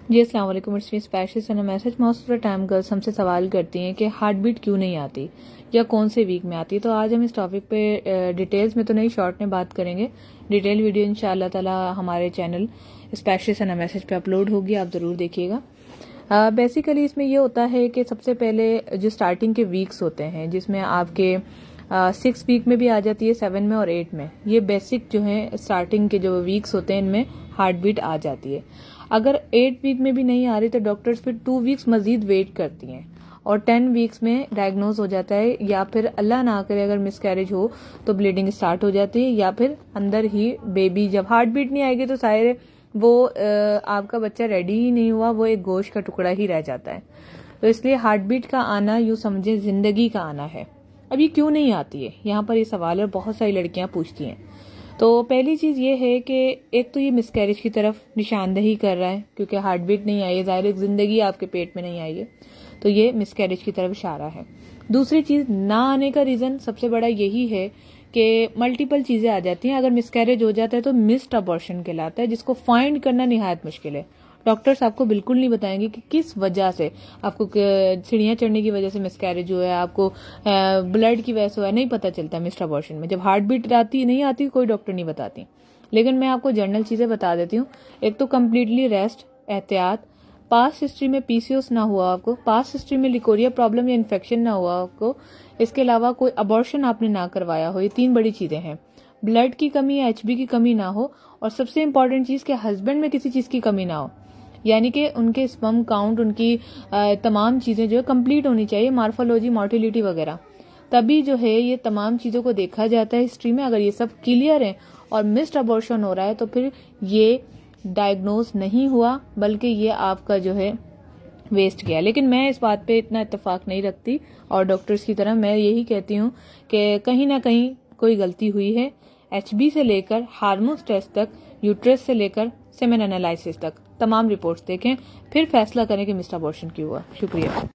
जी अस्सलाम वालेकुम। It's me specialist and message. Most of the time girls हमसे सवाल करती हैं कि हार्ट बीट क्यों नहीं आती या कौन से वीक में आती। तो आज हम इस टॉपिक पे डिटेल्स में तो नहीं, शॉर्ट में बात करेंगे। डिटेल वीडियो इंशाल्लाह ताला हमारे चैनल स्पेशलिस्ट एंड मैसेज पे अपलोड होगी, आप ज़रूर देखिएगा। बेसिकली इसमें ये होता है कि सबसे पहले जो स्टार्टिंग के वीक्स होते हैं, जिसमें आपके 6 वीक में भी आ जाती है, 7 में और 8 में, ये बेसिक जो है स्टार्टिंग के जो वीक्स होते हैं इनमें हार्ट बीट आ जाती है। अगर 8 वीक में भी नहीं आ रही तो डॉक्टर्स फिर 2 वीक्स मजीद वेट करती हैं और 10 वीक्स में डायग्नोज हो जाता है, या फिर अल्लाह ना करे अगर मिसकैरेज हो तो ब्लीडिंग स्टार्ट हो जाती है, या फिर अंदर ही बेबी, जब हार्ट बीट नहीं आएगी तो शायद वो आपका बच्चा रेडी ही नहीं हुआ, वो एक गोश्त का टुकड़ा ही रह जाता है। तो इसलिए हार्ट बीट का आना यूं समझे जिंदगी का आना है। अब ये क्यों नहीं आती है, यहाँ पर ये सवाल है, बहुत सारी लड़कियां पूछती हैं। तो पहली चीज़ ये है कि एक तो ये मिसकैरेज की तरफ निशानदही कर रहा है, क्योंकि हार्ट बीट नहीं आई है, ज़ाहिर है जिंदगी आपके पेट में नहीं आई है, तो ये मिसकैरेज की तरफ इशारा है। दूसरी चीज़, ना आने का रीज़न सबसे बड़ा यही है कि मल्टीपल चीज़ें आ जाती हैं। अगर मिसकैरेज हो जाता है तो मिस्ड अबॉर्शन कहलाता है, जिसको फाइंड करना निहायत मुश्किल है। डॉक्टर्स आपको बिल्कुल नहीं बताएंगे कि किस वजह से आपको, सीढ़ियाँ चढ़ने की वजह से मिसकैरेज हुआ है, आपको ब्लड की वजह से हुआ है, नहीं पता चलता मिस्ड अबॉर्शन में। जब हार्ट बीट आती नहीं आती कोई डॉक्टर नहीं बताती। लेकिन मैं आपको जनरल चीज़ें बता देती हूँ। एक तो कम्प्लीटली रेस्ट, एहतियात, पास्ट हिस्ट्री में पीसीओएस ना हुआ आपको, पास्ट हिस्ट्री में लिकोरिया प्रॉब्लम या इन्फेक्शन ना हुआ आपको, इसके अलावा कोई अबॉर्शन आपने ना करवाया हो, ये 3 बड़ी चीज़ें हैं। ब्लड की कमी या एचबी की कमी ना हो, और सबसे इंपॉर्टेंट चीज़ कि हस्बैंड में किसी चीज़ की कमी ना हो, यानी कि उनके स्पर्म काउंट, उनकी तमाम चीज़ें जो है कंप्लीट होनी चाहिए, मार्फोलॉजी, मोटिलिटी वगैरह। तभी जो है ये तमाम चीज़ों को देखा जाता है हिस्ट्री में। अगर ये सब क्लियर है और मिस्ड अबॉर्शन हो रहा है तो फिर ये डायग्नोज नहीं हुआ, बल्कि ये आपका जो है वेस्ट गया। लेकिन मैं इस बात पे इतना इत्तेफाक नहीं रखती, और डॉक्टर्स की तरह मैं यही कहती हूँ कि कहीं ना कहीं कोई गलती हुई है। एचबी से लेकर हार्मोन्स टेस्ट तक, यूट्रस से लेकर सेमेन एनालिसिस तक तमाम रिपोर्ट्स देखें, फिर फैसला करें कि मिस्ड अबॉर्शन क्यों हुआ। शुक्रिया।